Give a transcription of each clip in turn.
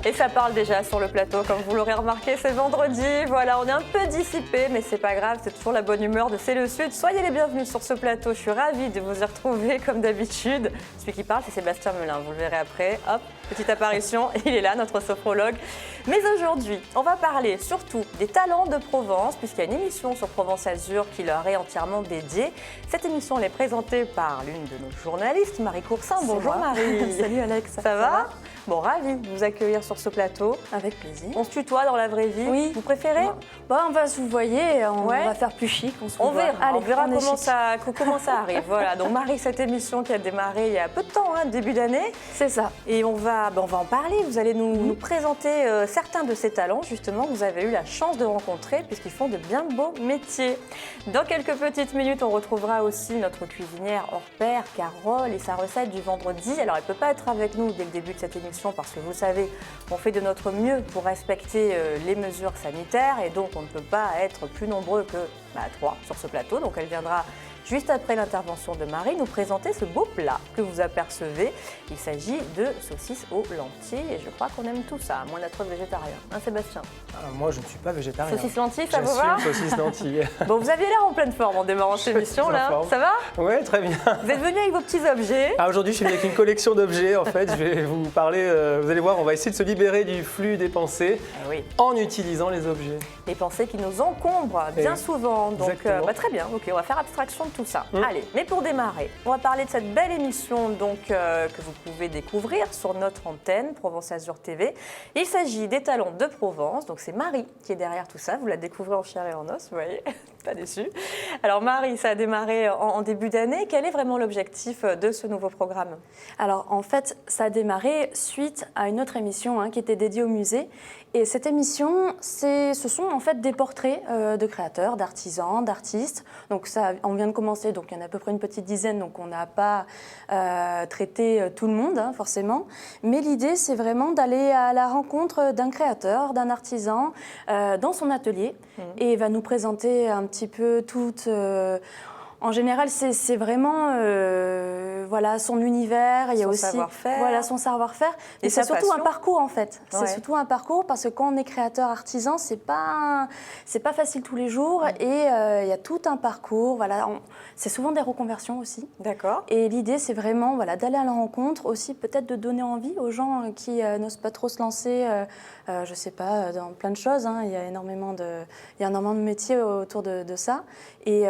Et ça parle déjà sur le plateau, comme vous l'aurez remarqué, c'est vendredi. Voilà, on est un peu dissipé, mais c'est pas grave, c'est toujours la bonne humeur de C'est le Sud. Soyez les bienvenus sur ce plateau, je suis ravie de vous y retrouver comme d'habitude. Celui qui parle, c'est Sébastien Melin, vous le verrez après. Hop, petite apparition, il est là, notre sophrologue. Mais aujourd'hui, on va parler surtout des talents de Provence, puisqu'il y a une émission sur Provence Azur qui leur est entièrement dédiée. Cette émission, elle est présentée par l'une de nos journalistes, Marie Coursin. Bonjour Marie. Salut Alex. Ça va? Bon, ravie de vous accueillir sur ce plateau. Avec plaisir. On se tutoie dans la vraie vie. Oui. Vous préférez? On va se voyer, on va faire plus chic. On verra comment ça arrive. Voilà, donc Marie, cette émission qui a démarré il y a peu de temps, début d'année. C'est ça. Et on va en parler. Vous allez nous présenter certains de ces talents, justement, que vous avez eu la chance de rencontrer, puisqu'ils font de bien beaux métiers. Dans quelques petites minutes, on retrouvera aussi notre cuisinière hors pair, Carole, et sa recette du vendredi. Alors, elle ne peut pas être avec nous dès le début de cette émission, parce que vous savez, on fait de notre mieux pour respecter les mesures sanitaires et donc on ne peut pas être plus nombreux que 3 sur ce plateau. Donc elle viendra juste après l'intervention de Marie nous présenter ce beau plat que vous apercevez. Il s'agit de saucisses aux lentilles et je crois qu'on aime tout ça, à moins d'être végétarien. Hein Sébastien? Moi je ne suis pas végétarien. Saucisses lentilles, ça vous va? Saucisses lentilles. Bon, vous aviez l'air en pleine forme en démarrant cette émission là. Ça va? Oui, très bien. Vous êtes venu avec vos petits objets. Aujourd'hui je suis venu avec une collection d'objets en fait. Je vais vous parler, vous allez voir, on va essayer de se libérer du flux des pensées en utilisant les objets. Les pensées qui nous encombrent bien souvent. Donc très bien, ok, on va faire abstraction de tout ça. Allez, mais pour démarrer, on va parler de cette belle émission que vous pouvez découvrir sur notre antenne, Provence Azur TV. Il s'agit des talents de Provence, donc c'est Marie qui est derrière tout ça, vous la découvrez en chair et en os, vous voyez, pas déçu. Alors Marie, ça a démarré en début d'année, quel est vraiment l'objectif de ce nouveau programme? Alors en fait, ça a démarré suite à une autre émission qui était dédiée au musée. Et cette émission, ce sont en fait des portraits de créateurs, d'artisans, d'artistes. Donc ça, on vient de commencer, donc il y en a à peu près une petite dizaine, donc on n'a pas traité tout le monde forcément. Mais l'idée, c'est vraiment d'aller à la rencontre d'un créateur, d'un artisan dans son atelier. Et il va nous présenter un petit peu toute... En général, c'est vraiment son univers, il y a aussi son savoir-faire. Et c'est surtout un parcours en fait. C'est surtout un parcours parce que quand on est créateur artisan, c'est pas facile tous les jours et il y a tout un parcours. Voilà, c'est souvent des reconversions aussi. D'accord. Et l'idée, c'est vraiment d'aller à la rencontre, aussi peut-être de donner envie aux gens qui n'osent pas trop se lancer. Je sais pas, dans plein de choses. Il y a énormément de métiers autour de ça. Et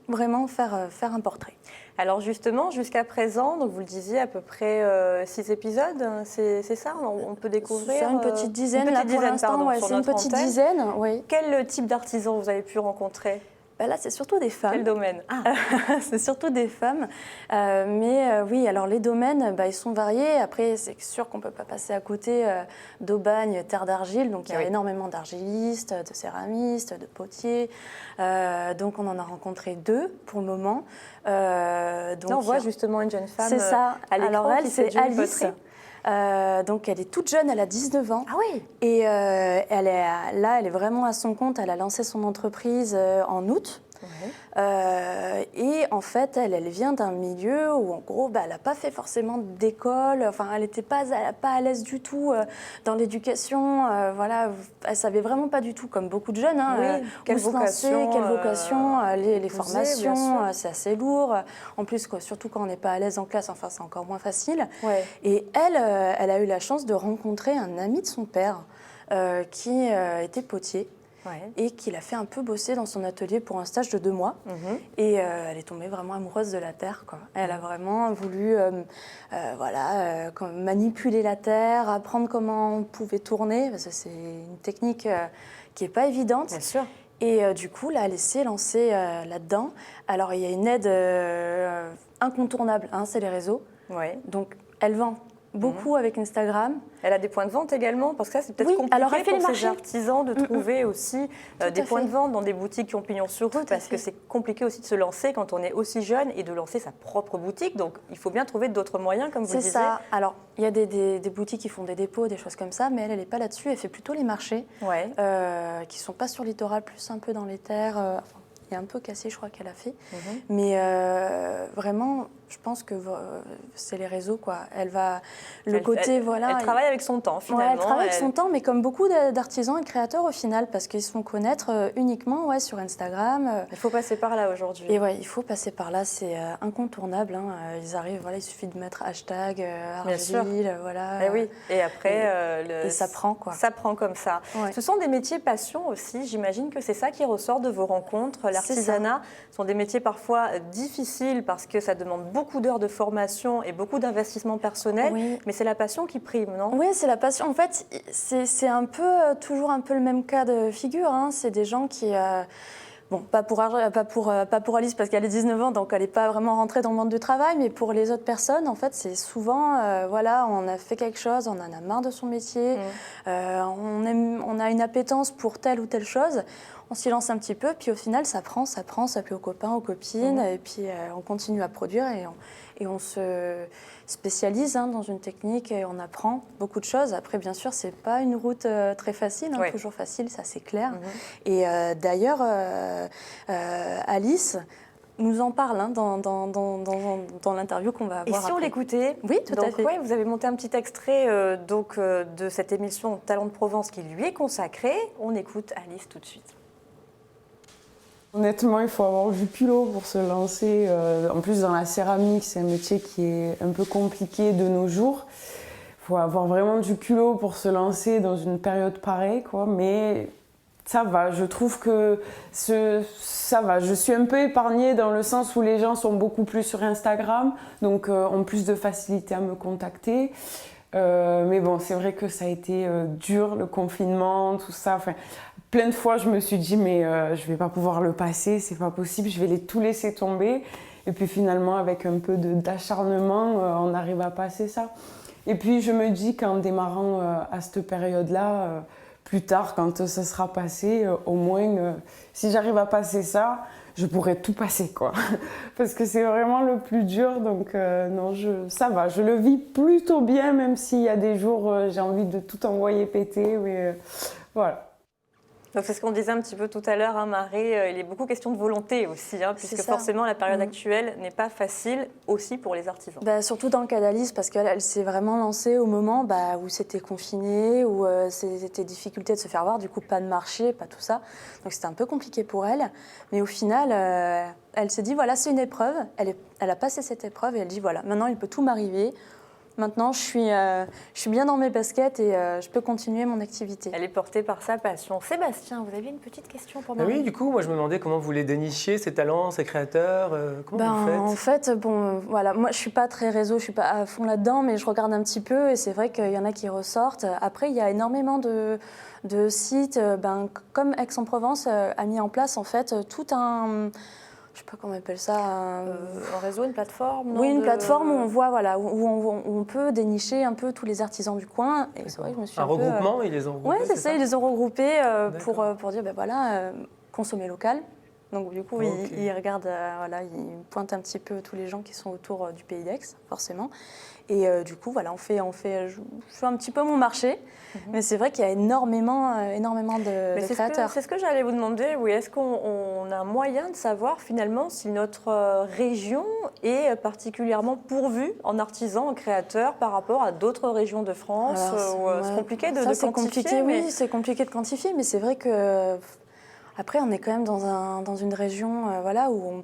vraiment faire un portrait. Alors justement, jusqu'à présent, donc vous le disiez, à peu près 6 épisodes, c'est ça? On peut découvrir une petite dizaine, là pour l'instant, c'est une petite dizaine. Oui. Quel type d'artisans vous avez pu rencontrer? Là, c'est surtout des femmes. Quel domaine? C'est surtout des femmes. Mais oui, alors les domaines, ils sont variés. Après, c'est sûr qu'on ne peut pas passer à côté d'Aubagne, terre d'argile. Donc, il y a énormément d'argilistes, de céramistes, de potiers. Donc, on en a rencontré 2 pour le moment. Donc, là, on voit justement une jeune femme. C'est ça. À l'écran. Alors, elle, c'est Alice. Donc elle est toute jeune, elle a 19 ans. Ah oui. Et elle est vraiment à son compte. Elle a lancé son entreprise en août. Et en fait, elle vient d'un milieu où, en gros, elle n'a pas fait forcément d'école. Enfin, elle n'était pas à l'aise du tout dans l'éducation. Elle ne savait vraiment pas du tout, comme beaucoup de jeunes, quelle vocation, les formations, c'est assez lourd. En plus, surtout quand on n'est pas à l'aise en classe, c'est encore moins facile. Et elle a eu la chance de rencontrer un ami de son père qui était potier. Et qui l'a fait un peu bosser dans son atelier pour un stage de 2 mois. Et elle est tombée vraiment amoureuse de la terre, quoi. Elle a vraiment voulu manipuler la terre, apprendre comment on pouvait tourner, parce que c'est une technique qui n'est pas évidente. Bien sûr. Et du coup, là, elle s'est lancée là-dedans. Alors, il y a une aide incontournable, c'est les réseaux. Donc, elle vend beaucoup avec Instagram. Elle a des points de vente également, parce que ça, c'est peut-être Oui, compliqué alors elle fait pour les ces marchés. artisans de trouver aussi des points de vente dans des boutiques qui ont pignon sur rue, parce que c'est compliqué aussi de se lancer quand on est aussi jeune et de lancer sa propre boutique. Donc, il faut bien trouver d'autres moyens, comme vous le disiez. C'est ça. Alors, il y a des boutiques qui font des dépôts, des choses comme ça, mais elle n'est pas là-dessus. Elle fait plutôt les marchés, qui ne sont pas sur le littoral, plus un peu dans les terres. Il y a un peu cassé, je crois qu'elle a fait. Mais vraiment, je pense que c'est les réseaux, quoi. Elle va... Elle travaille avec son temps, finalement. Ouais, elle travaille avec son temps, mais comme beaucoup d'artisans et créateurs, au final, parce qu'ils se font connaître uniquement sur Instagram. Il faut passer par là aujourd'hui. Et il faut passer par là, c'est incontournable. Ils arrivent, il suffit de mettre hashtag Argile, Et oui, et après... et ça prend, quoi. Ça prend comme ça. Ouais. Ce sont des métiers passion aussi, j'imagine que c'est ça qui ressort de vos rencontres. L'artisanat sont des métiers parfois difficiles parce que ça demande beaucoup d'heures de formation et beaucoup d'investissement personnel, mais c'est la passion qui prime, non? Oui, c'est la passion. En fait, c'est toujours un peu le même cas de figure. C'est des gens qui... Bon, pas pour Alice parce qu'elle a 19 ans, donc elle n'est pas vraiment rentrée dans le monde du travail, mais pour les autres personnes, en fait, c'est souvent, on a fait quelque chose, on en a marre de son métier, on a une appétence pour telle ou telle chose, on s'y lance un petit peu, puis au final, ça plaît aux copains, aux copines, et puis on continue à produire et on se spécialise dans une technique et on apprend beaucoup de choses. Après, bien sûr, c'est pas une route très facile, toujours facile, ça c'est clair. Et d'ailleurs, Alice nous en parle dans l'interview qu'on va avoir. Et si on l'écoutait? Oui, tout à fait. Ouais, vous avez monté un petit extrait de cette émission Talents de Provence qui lui est consacrée. On écoute Alice tout de suite. Honnêtement, il faut avoir du culot pour se lancer. En plus, dans la céramique, c'est un métier qui est un peu compliqué de nos jours. Il faut avoir vraiment du culot pour se lancer dans une période pareille, quoi. Mais ça va, je trouve que ça va. Je suis un peu épargnée dans le sens où les gens sont beaucoup plus sur Instagram, donc ont plus de facilité à me contacter. Mais bon, c'est vrai que ça a été dur, le confinement, tout ça. Enfin, plein de fois, je me suis dit, mais je vais pas pouvoir le passer, c'est pas possible, je vais tout laisser tomber. Et puis finalement, avec un peu d'acharnement, on arrive à passer ça. Et puis je me dis qu'en démarrant à cette période-là, plus tard, quand ça sera passé, au moins, si j'arrive à passer ça, je pourrais tout passer, quoi. Parce que c'est vraiment le plus dur, donc non, ça va. Je le vis plutôt bien, même s'il y a des jours, j'ai envie de tout envoyer péter, mais voilà. Donc c'est ce qu'on disait un petit peu tout à l'heure, Marie, il est beaucoup question de volonté aussi, puisque forcément la période actuelle n'est pas facile aussi pour les artisans. Surtout dans le cas d'Alice, parce qu'elle s'est vraiment lancée au moment où c'était confiné, où c'était difficulté de se faire voir, du coup pas de marché, pas tout ça. Donc c'était un peu compliqué pour elle, mais au final, elle s'est dit voilà, c'est une épreuve, elle a passé cette épreuve et elle dit voilà, maintenant il peut tout m'arriver. Maintenant, je suis bien dans mes baskets et je peux continuer mon activité. Elle est portée par sa passion. Sébastien, vous aviez une petite question pour moi? Oui, du coup, moi je me demandais comment vous les dénichiez, ces talents, ces créateurs, comment vous faites? En fait, moi je ne suis pas très réseau, je ne suis pas à fond là-dedans, mais je regarde un petit peu et c'est vrai qu'il y en a qui ressortent. Après, il y a énormément de sites, comme Aix-en-Provence a mis en place en fait tout un... Je ne sais pas comment on appelle ça. Un réseau, une plateforme? Oui, une plateforme où on voit, où on peut dénicher un peu tous les artisans du coin. Et c'est vrai que je me suis regroupement, ils les ont regroupés? Oui, c'est ça, ils les ont regroupés pour dire, consommer local. Donc du coup, ils regardent, ils pointent un petit peu tous les gens qui sont autour du pays d'Aix, forcément. Et du coup, je fais un petit peu mon marché. Mais c'est vrai qu'il y a énormément de créateurs. C'est ce que j'allais vous demander. Oui, est-ce qu'on a un moyen de savoir finalement si notre région est particulièrement pourvue en artisans, en créateurs par rapport à d'autres régions de France? C'est compliqué de quantifier. Oui, c'est compliqué de quantifier, mais c'est vrai que après, on est quand même dans une région où on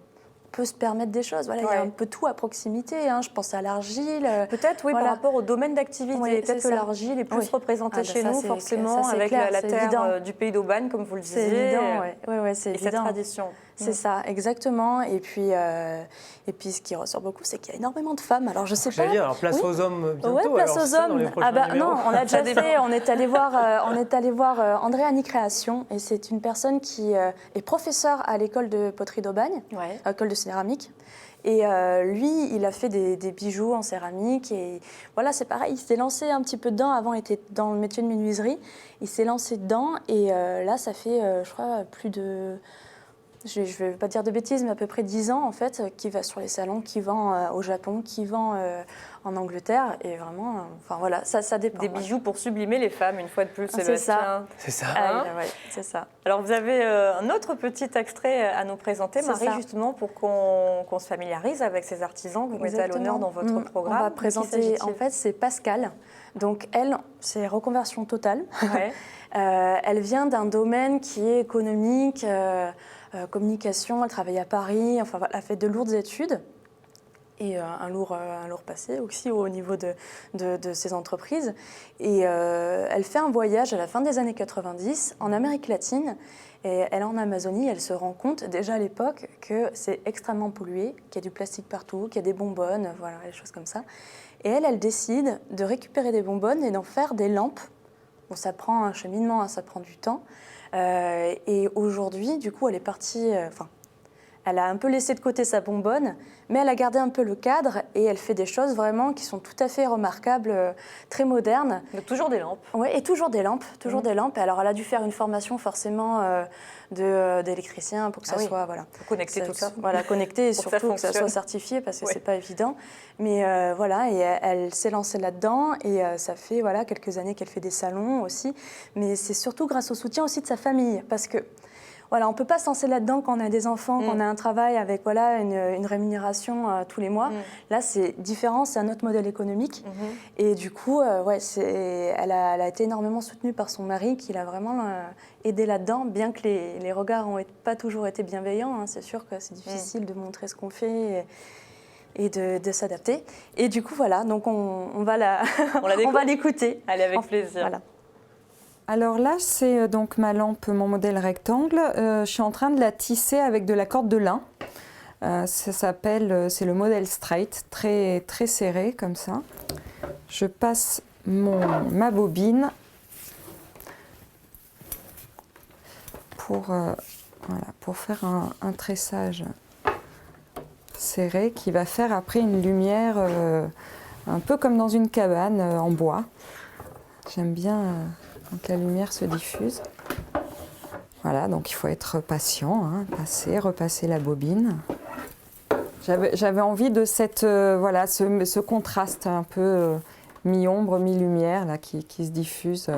peut se permettre des choses. Il y a un peu tout à proximité. Je pense à l'argile. Peut-être, par rapport au domaine d'activité. Peut-être que l'argile est plus représentée chez nous, forcément, avec la terre du pays d'Aubagne, comme vous le disiez. C'est évident, c'est évident. Et cette tradition. C'est ça, exactement. Et puis, ce qui ressort beaucoup, c'est qu'il y a énormément de femmes. Alors, je sais pas. J'allais dire, alors place aux hommes bientôt. Oui, place aux hommes. Non, on l'a déjà fait. On est allé voir André-Annie Création. Et c'est une personne qui est professeure à l'école de poterie d'Aubagne, école de céramique. Et lui, il a fait des bijoux en céramique. Et voilà, c'est pareil, il s'est lancé un petit peu dedans. Avant, il était dans le métier de menuiserie. Il s'est lancé dedans. Et là, ça fait, je crois, plus de... Je ne vais pas dire de bêtises, mais à peu près 10 ans, en fait, qui va sur les salons, qui vend au Japon, qui vend en Angleterre. Et vraiment, enfin voilà, ça dépend. Des bijoux pour sublimer les femmes, une fois de plus, c'est ça. C'est ça. C'est ça. Alors, vous avez un autre petit extrait à nous présenter, Marie, justement, pour qu'on se familiarise avec ces artisans que vous mettez à l'honneur dans votre programme. On va présenter, en fait, c'est Pascal. Donc, elle, c'est reconversion totale. Ouais. Elle vient d'un domaine qui est économique, communication, elle travaille à Paris, enfin, elle a fait de lourdes études et un lourd passé aussi au niveau de ses entreprises. Et elle fait un voyage à la fin des années 90 en Amérique latine. Et elle est en Amazonie, elle se rend compte déjà à l'époque que c'est extrêmement pollué, qu'il y a du plastique partout, qu'il y a des bonbonnes, voilà, des choses comme ça. Et elle décide de récupérer des bonbonnes et d'en faire des lampes. Bon, ça prend un cheminement, ça prend du temps. Et aujourd'hui, du coup, elle est partie... elle a un peu laissé de côté sa bonbonne, mais elle a gardé un peu le cadre et elle fait des choses vraiment qui sont tout à fait remarquables, très modernes. Mais toujours des lampes. Oui, et toujours des lampes, des lampes. Alors, elle a dû faire une formation forcément d'électricien pour que ça soit... Voilà, pour connecter tout ça. Voilà, connecter et surtout que ça soit certifié parce que c'est pas évident. Mais voilà, et elle s'est lancée là-dedans et ça fait quelques années qu'elle fait des salons aussi. Mais c'est surtout grâce au soutien aussi de sa famille parce que voilà, on ne peut pas se lancer là-dedans quand on a des enfants, quand on a un travail avec une rémunération tous les mois. Là, c'est différent, c'est un autre modèle économique. Et du coup, elle a été énormément soutenue par son mari qui l'a vraiment aidée là-dedans, bien que les regards n'ont pas toujours été bienveillants. Hein. C'est sûr que c'est difficile de montrer ce qu'on fait et de s'adapter. Et du coup, voilà, donc on va l'écouter. Allez, avec plaisir. Voilà. Alors là, c'est donc ma lampe, mon modèle rectangle. Je suis en train de la tisser avec de la corde de lin. C'est le modèle straight, très, très serré comme ça. Je passe ma bobine pour faire un tressage serré qui va faire après une lumière un peu comme dans une cabane en bois. J'aime bien... quand la lumière se diffuse. Voilà, donc il faut être patient, hein, repasser la bobine. J'avais envie de ce contraste un peu mi-ombre, mi-lumière là, qui se diffuse.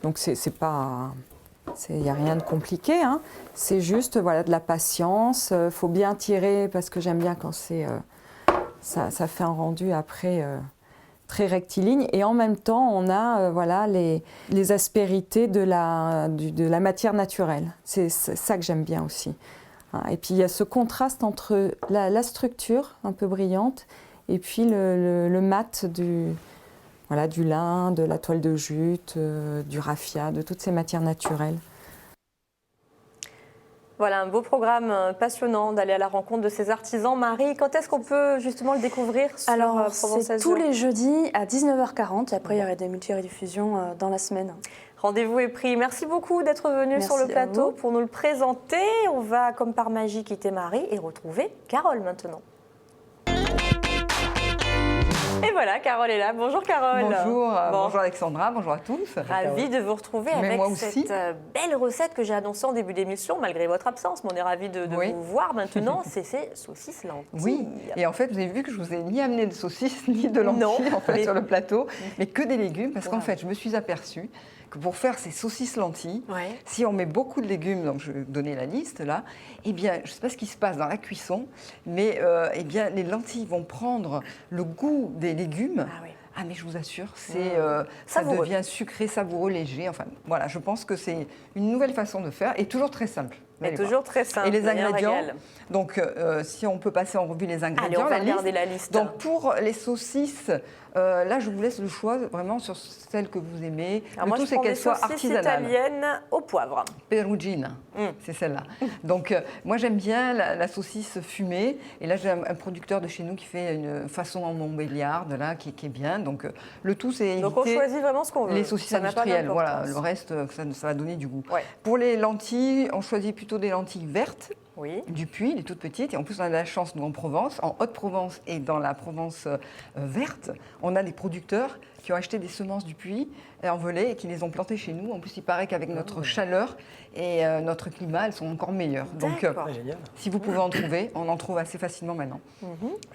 Donc il n'y a rien de compliqué, hein. C'est juste de la patience. Il faut bien tirer parce que j'aime bien quand ça fait un rendu après... très rectiligne et en même temps on a les aspérités de la matière naturelle. C'est ça que j'aime bien aussi. Et puis il y a ce contraste entre la structure un peu brillante et puis le mat du lin, de la toile de jute, du raffia, de toutes ces matières naturelles. Voilà, un beau programme passionnant d'aller à la rencontre de ces artisans. Marie, quand est-ce qu'on peut justement le découvrir sur Alors, Provence c'est tous les jeudis à 19h40. Et après, il y aurait des multi-rediffusions dans la semaine. Rendez-vous est pris. Merci beaucoup d'être venu sur le plateau pour nous le présenter. On va, comme par magie, quitter Marie et retrouver Carole maintenant. Et voilà, Carole est là. Bonjour Carole. Bonjour, bonjour Alexandra, bonjour à tous. Ravie de vous retrouver avec cette belle recette que j'ai annoncée en début d'émission, malgré votre absence. Mais on est ravis de vous voir maintenant. C'est ces saucisses lentilles. Oui, et en fait, vous avez vu que je vous ai ni amené de saucisses ni de lentilles sur le plateau, mais que des légumes, parce qu'en fait, je me suis aperçue que pour faire ces saucisses lentilles, si on met beaucoup de légumes, donc je vais donner la liste là, eh bien, je ne sais pas ce qui se passe dans la cuisson, mais eh bien, les lentilles vont prendre le goût des légumes. Ah mais je vous assure, ça devient sucré, savoureux, léger. Enfin voilà, je pense que c'est une nouvelle façon de faire et toujours très simple. Mais toujours très simple. Et les ingrédients, régal. donc si on peut passer en revue les ingrédients, Allez, on va regarder la liste. Donc pour les saucisses, là je vous laisse le choix vraiment sur celle que vous aimez. Alors le moi, tout c'est qu'elle soit artisanale. Italienne au poivre. Perugine, c'est celle-là. Donc moi j'aime bien la saucisse fumée. Et là j'ai un producteur de chez nous qui fait une façon en Montbéliarde là qui est bien. Donc le tout c'est éviter Donc on choisit vraiment ce qu'on veut. les saucisses Ça n'a pas industrielles. Voilà, d'importance. le reste ça va donner du goût. Ouais. Pour les lentilles, on choisit plutôt des lentilles vertes. Oui. Du Puy, les toutes petites. Et en plus, on a de la chance, nous, en Provence, en Haute-Provence et dans la Provence verte, on a des producteurs qui ont acheté des semences du Puy en volée et qui les ont plantées chez nous. En plus, il paraît qu'avec notre chaleur et notre climat, elles sont encore meilleures. Donc, Génial. si vous pouvez en trouver, on en trouve assez facilement maintenant.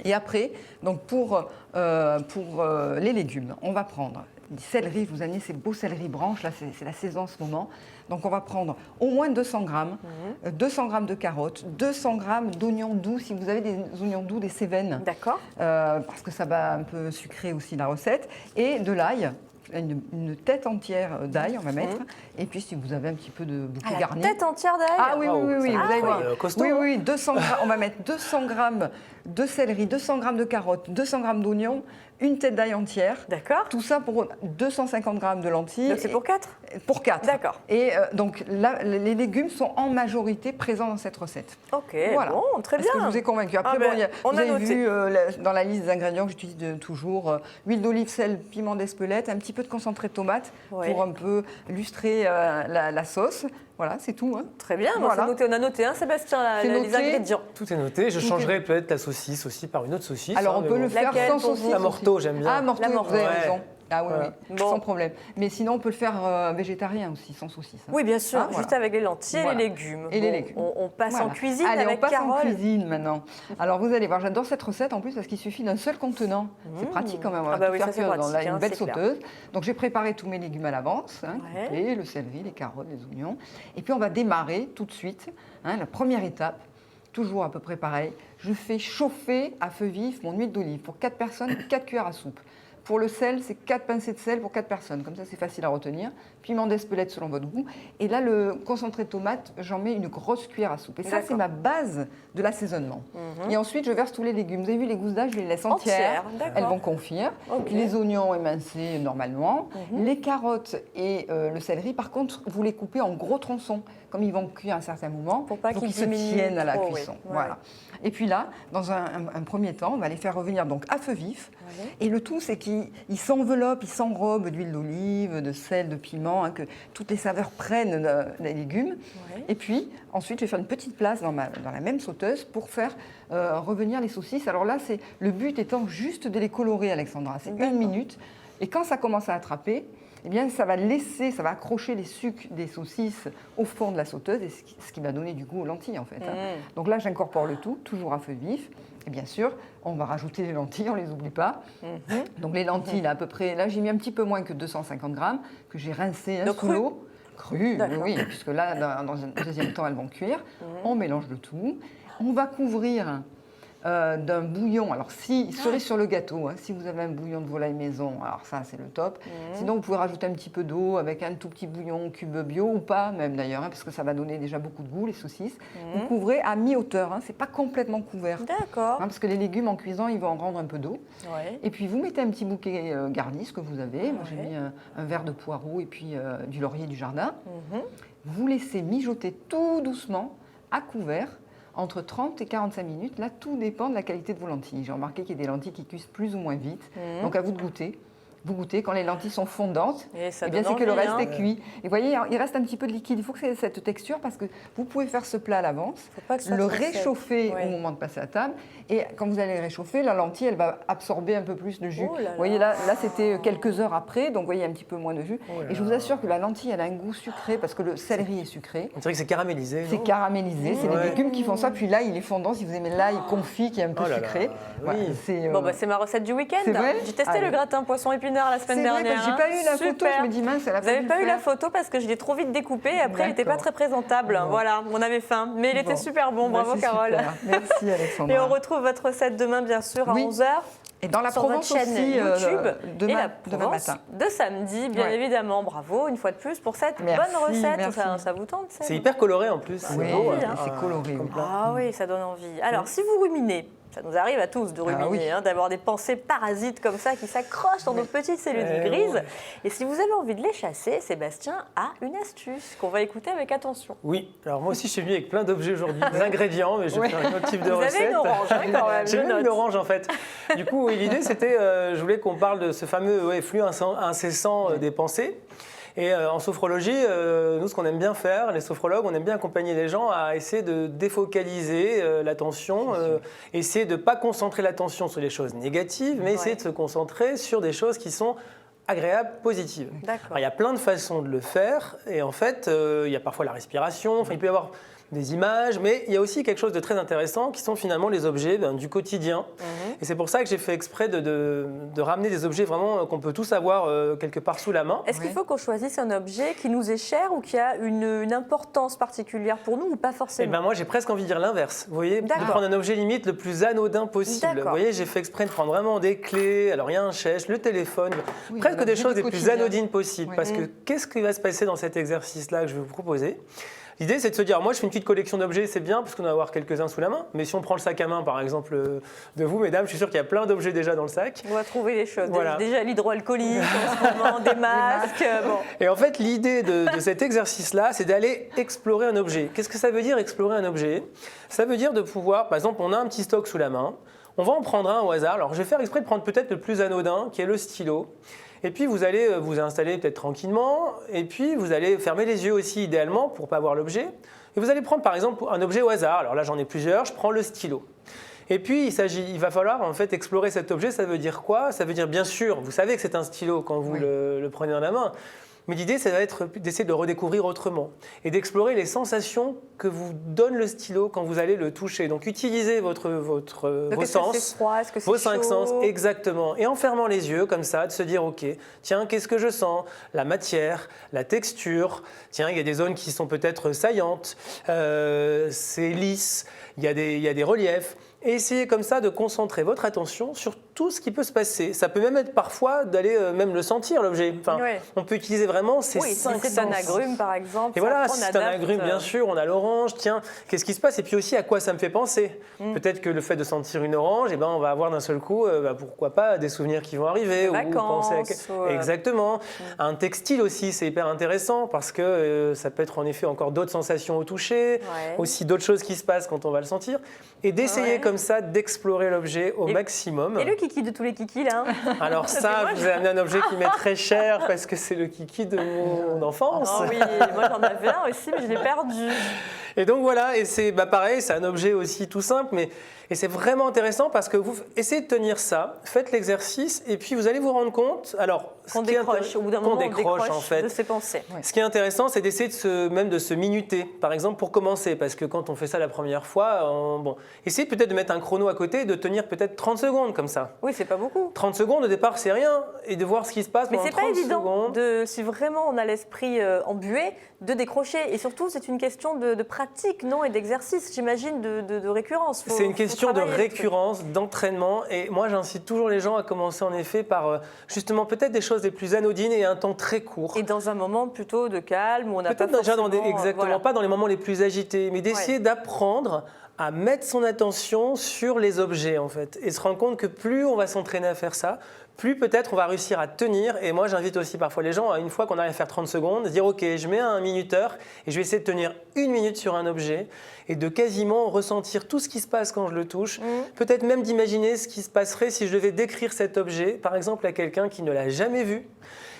Et après, donc pour les légumes, on va prendre du céleri. Je vous ai amené ces beaux céleri branches. Là, c'est la saison en ce moment. Donc, on va prendre au moins 200 grammes, 200 grammes de carottes, 200 grammes d'oignons doux. Si vous avez des oignons doux, des cévennes. D'accord. Parce que ça va un peu sucrer aussi la recette. Et de l'ail. Une tête entière d'ail, on va mettre. Et puis, si vous avez un petit peu de bouquet garni. Tête entière d'ail. Ah oui, vous allez voir. Costaud, Oui, 200 grammes, on va mettre 200 grammes de céleri, 200 grammes de carottes, 200 grammes d'oignons, une tête d'ail entière. D'accord. Tout ça pour 250 grammes de lentilles. Donc c'est pour 4 ? Pour 4. D'accord. Et donc là, les légumes sont en majorité présents dans cette recette. Ok, Voilà. bon, très bien. Est-ce que je vous ai convaincu? Après, Ah ben, on vous a avez noté. vu dans la liste des ingrédients que j'utilise toujours huile d'olive, sel, piment d'Espelette, un petit peu de concentré de tomate Oui. pour un peu lustrer la sauce. Voilà, c'est tout. Hein. Très bien, bon, Voilà. c'est noté. On a noté, hein, Sébastien, C'est les noté. ingrédients. Tout est noté. Je changerai peut-être la saucisse aussi par une autre saucisse. Alors, hein, on mais peut bon. le faire Laquelle sans pour vous? saucisse. La morteau, j'aime bien. Ah, morteau, La vous morteau. avez Ouais. raison. Ah oui, Voilà. oui, Bon. sans problème. Mais sinon, on peut le faire végétarien aussi, sans saucisse. hein. Oui, bien sûr, Ah, voilà. juste avec les lentilles Voilà. et les légumes. Et les Bon, légumes. On passe Voilà. en cuisine Allez, avec on passe Carole. en cuisine maintenant. Alors, vous allez voir, j'adore cette recette en plus parce qu'il suffit d'un seul contenant. C'est pratique quand même. On va Ah bah tout oui, faire ça, c'est cuire dans pratique, une hein, belle c'est clair. sauteuse. Donc, j'ai préparé tous mes légumes à l'avance. Ouais. Coupés, le céleri, les carottes, les oignons. Et puis, on va démarrer tout de suite. La première étape, toujours à peu près pareil. Je fais chauffer à feu vif mon huile d'olive. Pour 4 personnes, 4 cuillères à soupe. Pour le sel, c'est 4 pincées de sel pour 4 personnes. Comme ça, c'est facile à retenir. Piment d'Espelette selon votre goût. Et là, le concentré de tomate, j'en mets une grosse cuillère à soupe. Et ça, D'accord. c'est ma base de l'assaisonnement. Et ensuite, je verse tous les légumes. Vous avez vu, les gousses d'ail, je les laisse entières. D'accord. Elles vont confire. Ok. Les oignons émincés normalement. Les carottes et le céleri, par contre, vous les coupez en gros tronçons. Comme ils vont cuire à un certain moment, Pour pas il faut qu'ils qu'ils se diminuent tiennent à la trop, oui. cuisson. Ouais. Voilà. Et puis là, dans un premier temps, on va les faire revenir donc à feu vif. Et le tout, c'est qu'ils s'enveloppent, ils s'enrobent d'huile d'olive, de sel, de piment, que toutes les saveurs prennent les légumes. Ouais. Et puis, ensuite, je vais faire une petite place dans la même sauteuse pour faire revenir les saucisses. Alors là, le but étant juste de les colorer, Alexandra. C'est 1 minute. Et quand ça commence à attraper, eh bien, ça va accrocher les sucs des saucisses au fond de la sauteuse, et ce qui va donner du goût aux lentilles, en fait. hein. Donc là, j'incorpore le tout, toujours à feu vif. Et bien sûr, on va rajouter les lentilles, on ne les oublie pas. Donc les lentilles, là, à peu près, là, j'ai mis un petit peu moins que 250 grammes, que j'ai rincé Donc sous cru. l'eau. Cru, D'accord. oui, puisque là, dans un deuxième temps, elles vont cuire. On mélange le tout. On va couvrir d'un bouillon. Alors, cerise sur le gâteau, hein, si vous avez un bouillon de volaille maison, alors ça, c'est le top. Sinon, vous pouvez rajouter un petit peu d'eau avec un tout petit bouillon cube bio ou pas, même d'ailleurs, hein, parce que ça va donner déjà beaucoup de goût, les saucisses. Vous couvrez à mi-hauteur, hein, c'est pas complètement couvert. D'accord. Hein, parce que les légumes, en cuisant, ils vont en rendre un peu d'eau. Ouais. Et puis, vous mettez un petit bouquet garni, ce que vous avez. Moi, j'ai mis un verre de poireau et puis du laurier du jardin. Vous laissez mijoter tout doucement, à couvert, entre 30 et 45 minutes. Là, tout dépend de la qualité de vos lentilles. J'ai remarqué qu'il y a des lentilles qui cuisent plus ou moins vite. Donc, à vous de goûter. Vous goûtez, quand les lentilles sont fondantes, Et ça eh bien, donne c'est que le envie, reste hein. est cuit. Et vous voyez, il reste un petit peu de liquide. Il faut que c'est cette texture parce que vous pouvez faire ce plat à l'avance, Faut pas que ce soit le trop sec. réchauffer Ouais. au moment de passer à table. Et quand vous allez le réchauffer, la lentille, elle va absorber un peu plus de jus. Oh là là. Vous voyez, là c'était quelques heures après, donc vous voyez un petit peu moins de jus. Oh là Et je vous assure que la lentille, elle a un goût sucré parce que le céleri est sucré. On dirait que c'est caramélisé. C'est non caramélisé, c'est Ouais. les légumes qui font ça. Puis l'ail, il est fondant. Si vous aimez l'ail confit qui est un peu Oh là là, sucré. oui. c'est, Bon, bah, c'est ma recette du week-end. c'est vrai J'ai testé Allez. le gratin poisson épineux. bonheur la semaine dernière. J'ai pas eu la photo, je me dis mince, elle a Vous n'avez pas eu la photo parce que je l'ai trop vite découpé et après il n'était pas très présentable. Bon. Voilà, on avait faim. Mais il était super bon, bravo Carole. Super. Merci Alexandra. Et on retrouve votre recette demain bien sûr à 11h. Et dans la sur Provence votre chaîne aussi, YouTube demain matin. De samedi, bien évidemment. Bravo une fois de plus pour cette bonne recette. Ça vous tente? C'est hyper coloré en plus. Oui, c'est coloré. Ah oui, ça donne envie. Alors, si vous ruminez, ça nous arrive à tous de ruminer, d'avoir des pensées parasites comme ça qui s'accrochent dans nos petites cellules grises. Et si vous avez envie de les chasser, Sébastien a une astuce qu'on va écouter avec attention. Oui, alors moi aussi je suis venu avec plein d'objets aujourd'hui, des ingrédients, mais je vais faire un autre type de recette. Vous avez une orange quand même. J'ai même une orange en fait. Du coup, l'idée c'était, je voulais qu'on parle de ce fameux flux incessant des pensées. Et en sophrologie, nous, ce qu'on aime bien faire, les sophrologues, on aime bien accompagner les gens à essayer de défocaliser l'attention, essayer de ne pas concentrer l'attention sur les choses négatives, mais essayer de se concentrer sur des choses qui sont agréables, positives. Alors, il y a plein de façons de le faire, et en fait, il y a parfois la respiration, il peut y avoir des images, mais il y a aussi quelque chose de très intéressant qui sont finalement les objets du quotidien. Et c'est pour ça que j'ai fait exprès de ramener des objets vraiment qu'on peut tous avoir quelque part sous la main. Est-ce qu'il faut qu'on choisisse un objet qui nous est cher ou qui a une importance particulière pour nous ou pas forcément? Eh ben moi j'ai presque envie de dire l'inverse. Vous voyez, de prendre un objet limite le plus anodin possible. Vous voyez, j'ai fait exprès de prendre vraiment des clés, alors il y a un chèche, le téléphone, presque des choses les plus anodines possibles. Parce que qu'est-ce qui va se passer dans cet exercice-là que je vais vous proposer? L'idée, c'est de se dire, moi, je fais une petite collection d'objets, c'est bien, parce qu'on va avoir quelques-uns sous la main. Mais si on prend le sac à main, par exemple, de vous, mesdames, je suis sûr qu'il y a plein d'objets déjà dans le sac. On va trouver les choses. Voilà. Déjà l'hydroalcoolique, en ce moment, des masques. Bon. Et en fait, l'idée de cet exercice-là, c'est d'aller explorer un objet. Qu'est-ce que ça veut dire, explorer un objet? Ça veut dire de pouvoir, par exemple, on a un petit stock sous la main. On va en prendre un au hasard. Alors, je vais faire exprès de prendre peut-être le plus anodin, qui est le stylo. Et puis, vous allez vous installer peut-être tranquillement. Et puis, vous allez fermer les yeux aussi, idéalement, pour ne pas voir l'objet. Et vous allez prendre, par exemple, un objet au hasard. Alors là, j'en ai plusieurs. Je prends le stylo. Et puis, il va falloir en fait explorer cet objet. Ça veut dire quoi? Ça veut dire, bien sûr, vous savez que c'est un stylo quand vous le prenez dans la main. Mais l'idée, ça va être d'essayer de le redécouvrir autrement et d'explorer les sensations que vous donne le stylo quand vous allez le toucher. Donc, utilisez vos sens, vos 5 sens, exactement. Et en fermant les yeux, comme ça, de se dire, OK, tiens, qu'est-ce que je sens? La matière, la texture. Tiens, il y a des zones qui sont peut-être saillantes. C'est lisse. Il y a des reliefs. Et essayez comme ça de concentrer votre attention sur tout ce qui peut se passer. Ça peut même être parfois d'aller même le sentir, l'objet. Enfin, on peut utiliser vraiment ces 5 sens. Si c'est un agrume, par exemple. Et voilà, si c'est un agrume, bien sûr, on a l'orange. Tiens, qu'est-ce qui se passe? Et puis aussi, à quoi ça me fait penser? Peut-être que le fait de sentir une orange, eh ben, on va avoir d'un seul coup, pourquoi pas, des souvenirs qui vont arriver. Vacances. Exactement. Un textile aussi, c'est hyper intéressant parce que ça peut être en effet encore d'autres sensations au toucher, aussi d'autres choses qui se passent quand on va le sentir. Et d'essayer comme ça d'explorer l'objet au maximum. Et le kiki de tous les kikis, là? Alors ça, je vous ai amené un objet qui m'est très cher parce que c'est le kiki de mon enfance. Oh oui, moi j'en avais un aussi, mais je l'ai perdu. Et donc voilà, et c'est pareil, c'est un objet aussi tout simple, et c'est vraiment intéressant parce que vous essayez de tenir ça, faites l'exercice, et puis vous allez vous rendre compte, qu'on décroche, au bout d'un moment, on décroche en fait. De ses pensées. Ce qui est intéressant, c'est d'essayer de se minuter, par exemple, pour commencer, parce que quand on fait ça la première fois, essayez peut-être de mettre un chrono à côté et de tenir peut-être 30 secondes comme ça. Oui, c'est pas beaucoup. 30 secondes au départ, c'est rien, et de voir ce qui se passe pendant 30 secondes. Mais c'est pas évident, si vraiment on a l'esprit embué, de décrocher. Et surtout, c'est une question de pratique, non? Et d'exercice, j'imagine, de récurrence. C'est une question de récurrence, d'entraînement. Et moi, j'incite toujours les gens à commencer en effet par justement peut-être des choses les plus anodines et un temps très court. Et dans un moment plutôt de calme où on n'a pas forcément... déjà exactement, pas dans les moments les plus agités, mais d'essayer d'apprendre à mettre son attention sur les objets en fait. Et se rendre compte que plus on va s'entraîner à faire ça, plus peut-être on va réussir à tenir. Et moi, j'invite aussi parfois les gens, une fois qu'on arrive à faire 30 secondes, de dire OK, je mets un minuteur et je vais essayer de tenir 1 minute sur un objet et de quasiment ressentir tout ce qui se passe quand je le touche. Peut-être même d'imaginer ce qui se passerait si je devais décrire cet objet, par exemple à quelqu'un qui ne l'a jamais vu,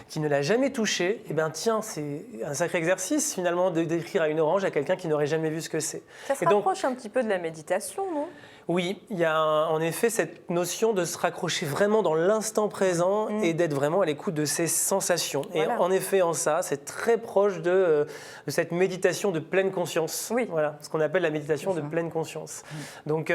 qui ne l'a jamais touché. Eh bien tiens, c'est un sacré exercice finalement de décrire à une orange à quelqu'un qui n'aurait jamais vu ce que c'est. Ça se rapproche un petit peu de la méditation, non ? Oui, il y a en effet cette notion de se raccrocher vraiment dans l'instant présent et d'être vraiment à l'écoute de ses sensations. Voilà. Et en effet, en ça, c'est très proche de cette méditation de pleine conscience. Oui. Voilà, ce qu'on appelle la méditation de pleine conscience. Donc,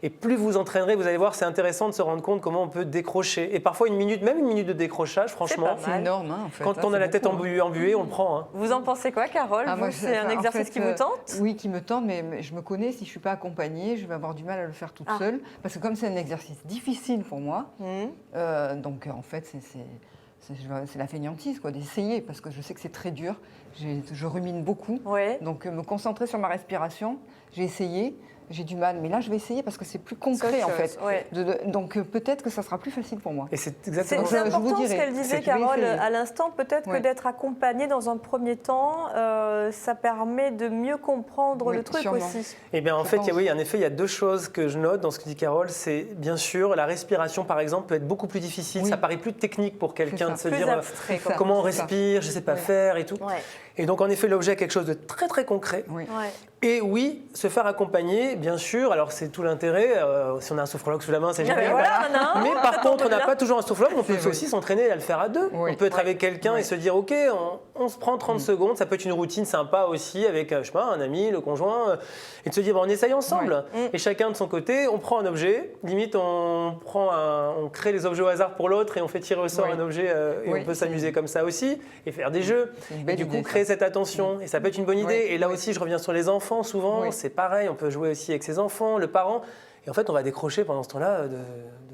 et plus vous entraînerez, vous allez voir, c'est intéressant de se rendre compte comment on peut décrocher. Et parfois, même une minute de décrochage, franchement, pas C'est mal. énorme, hein, en fait. quand hein, on a c'est la tête beaucoup, hein. embuée, on le prend. Hein. Vous en pensez quoi, Carole? Ah, moi, C'est un en exercice fait, qui vous tente? Oui, qui me tente, mais je me connais, si je ne suis pas accompagnée, je vais avoir du mal à le faire toute seule. Parce que comme c'est un exercice difficile pour moi, donc en fait, c'est la fainéantise d'essayer, parce que je sais que c'est très dur. Je rumine beaucoup. Ouais. Donc me concentrer sur ma respiration, j'ai essayé. J'ai du mal, mais là je vais essayer parce que c'est plus concret en fait. Ouais. Donc peut-être que ça sera plus facile pour moi. Et c'est C'est exactement je c'est ça. vous important ce dirai. qu'elle disait, Je vais Carole, essayer. à l'instant. Peut-être que Ouais. d'être accompagnée dans un premier temps, ça permet de mieux comprendre Oui, le truc sûrement. aussi. Eh bien, en Je fait, pense. oui, en effet, il y a deux choses que je note dans ce que dit Carole. C'est bien sûr la respiration, par exemple, peut être beaucoup plus difficile. Oui. Ça paraît plus technique pour quelqu'un ça. de se Plus dire abstrait, c'est ça. comment on c'est ça. respire, je sais pas Ouais. faire et tout. Ouais. Et donc, en effet, l'objet est quelque chose de très très concret. Oui. Ouais. Et oui, se faire accompagner, bien sûr. Alors, c'est tout l'intérêt. Si on a un sophrologue sous la main, c'est Ah, génial. mais voilà, non, Mais par contre, on n'a bien. pas toujours un sophrologue. On peut C'est vrai. aussi s'entraîner à le faire à deux. Oui. On peut être Ouais. avec quelqu'un et se dire, OK, on se prend 30 secondes. Ça peut être une routine sympa aussi avec, je sais pas, un ami, le conjoint. Et de se dire, on essaye ensemble. Et chacun de son côté, on prend un objet. Limite, on crée les objets au hasard pour l'autre et on fait tirer au sort Oui. un objet. Et Oui, on peut c'est- s'amuser comme ça aussi. Et faire des jeux. C'est une Et belle du coup, idée, créer ça. cette attention. Et ça peut être une bonne idée. Oui. Et là Oui. aussi, je reviens sur les enfants. Souvent, Oui. c'est pareil. On peut jouer aussi avec ses enfants, le parent. Et en fait, on va décrocher pendant ce temps-là de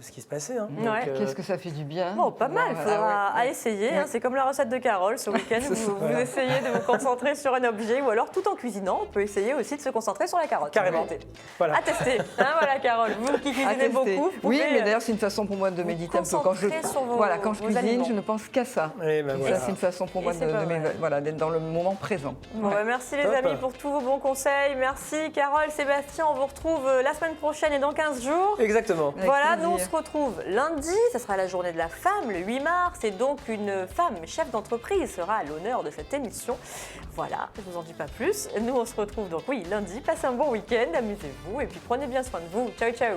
ce qui se passait. Hein. Ouais. Donc, Qu'est-ce que ça fait du bien. Bon, pas mal, il faudra à essayer. Ouais. Hein. C'est comme la recette de Carole. Ce week-end, vous essayez de vous concentrer sur un objet ou alors tout en cuisinant, on peut essayer aussi de se concentrer sur la carotte. Carrément. Voilà. À tester. Hein, voilà, Carole. Vous qui À cuisinez tester. beaucoup, vous Oui, pouvez, mais d'ailleurs, c'est une façon pour moi de méditer un peu. Quand je, concentrer sur vos- voilà, quand je vos cuisine, aliments. je ne pense qu'à ça. Et ben Et voilà. ça, c'est une façon pour Et moi c'est pas mal. voilà, d'être dans le moment présent. Bon, Ouais. bah, merci les Top. amis pour tous vos bons conseils. Merci Carole, Sébastien. On vous retrouve la semaine prochaine et dans 15 jours. Exactement. Avec Voilà, plaisir. nous on se retrouve lundi, ce sera la journée de la femme, le 8 mars, et donc une femme chef d'entreprise sera à l'honneur de cette émission. Voilà, je vous en dis pas plus. Nous on se retrouve donc lundi, passez un bon week-end, amusez-vous et puis prenez bien soin de vous. Ciao ciao.